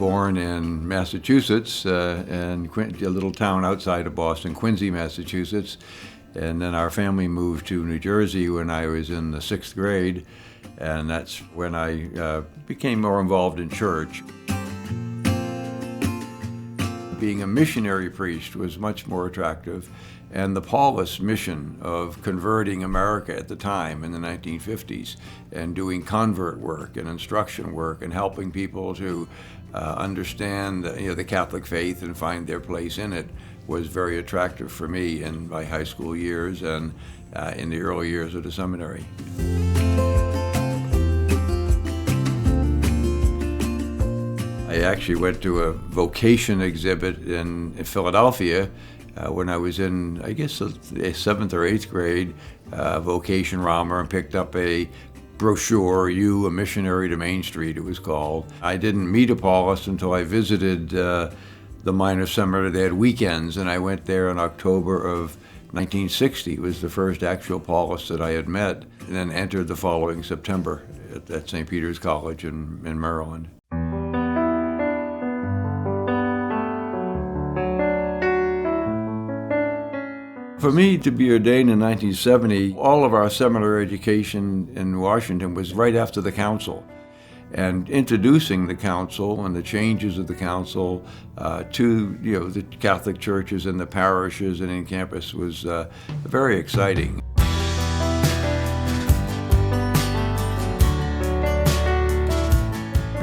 born in Massachusetts, in a little town outside of Boston, Quincy, Massachusetts. And then our family moved to New Jersey when I was in the 6th grade, and that's when I became more involved in church. Being a missionary priest was much more attractive, and the Paulist mission of converting America at the time in the 1950s and doing convert work and instruction work and helping people to understand the Catholic faith and find their place in it was very attractive for me in my high school years and in the early years of the seminary. I actually went to a vocation exhibit in Philadelphia when I was in, I guess, the 7th or 8th grade, vocation Rama, and picked up a brochure, "You, a Missionary to Main Street," it was called. I didn't meet a Paulist until I visited the minor seminary. They had weekends, and I went there in October of 1960. It was the first actual Paulist that I had met, and then entered the following September at St. Peter's College in Maryland. For me to be ordained in 1970, all of our seminary education in Washington was right after the council. And introducing the council and the changes of the council to the Catholic churches and the parishes and in campus was very exciting.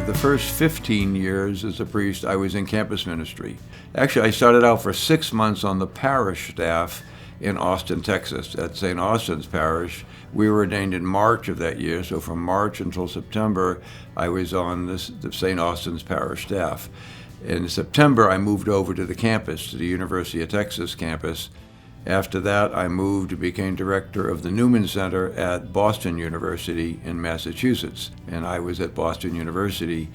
The first 15 years as a priest, I was in campus ministry. Actually, I started out for 6 months on the parish staff in Austin, Texas, at St. Austin's Parish. We were ordained in March of that year, so from March until September, I was on the St. Austin's Parish staff. In September, I moved over to the campus, to the University of Texas campus. After that, I moved and became director of the Newman Center at Boston University in Massachusetts. And I was at Boston University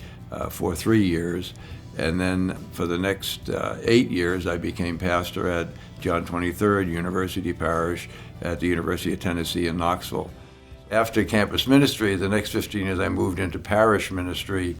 for 3 years. And then for the next 8 years, I became pastor at John 23rd University Parish at the University of Tennessee in Knoxville. After campus ministry, the next 15 years, I moved into parish ministry.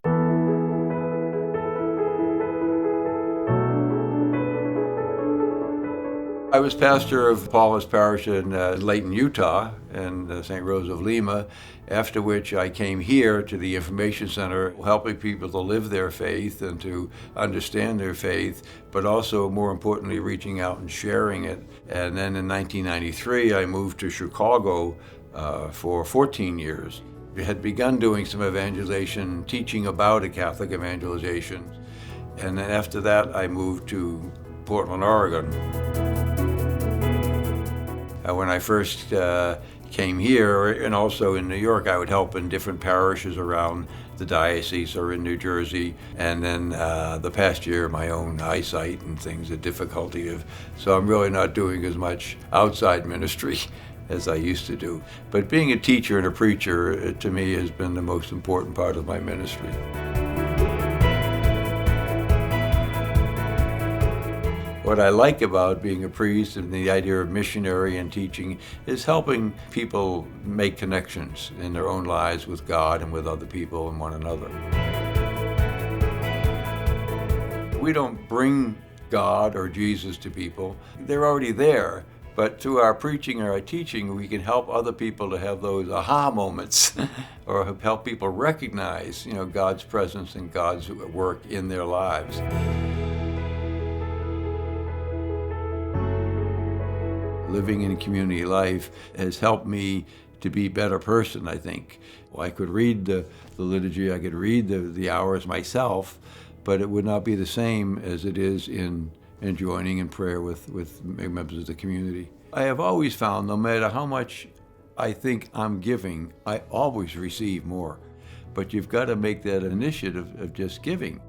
I was pastor of Paulist Parish in Layton, Utah, and St. Rose of Lima, after which I came here to the Information Center, helping people to live their faith and to understand their faith, but also, more importantly, reaching out and sharing it. And then in 1993, I moved to Chicago for 14 years. We had begun doing some evangelization, teaching about a Catholic evangelization. And then after that, I moved to Portland, Oregon. When I first came here, and also in New York, I would help in different parishes around the diocese or in New Jersey. And then the past year, my own eyesight and things, the difficulty of, so I'm really not doing as much outside ministry as I used to do. But being a teacher and a preacher, to me, has been the most important part of my ministry. What I like about being a priest and the idea of missionary and teaching is helping people make connections in their own lives with God and with other people and one another. We don't bring God or Jesus to people. They're already there. But through our preaching or our teaching, we can help other people to have those aha moments or help people recognize, God's presence and God's work in their lives. Living in community life has helped me to be a better person, I think. Well, I could read the liturgy, I could read the hours myself, but it would not be the same as it is in joining in prayer with members of the community. I have always found, no matter how much I think I'm giving, I always receive more. But you've got to make that initiative of just giving.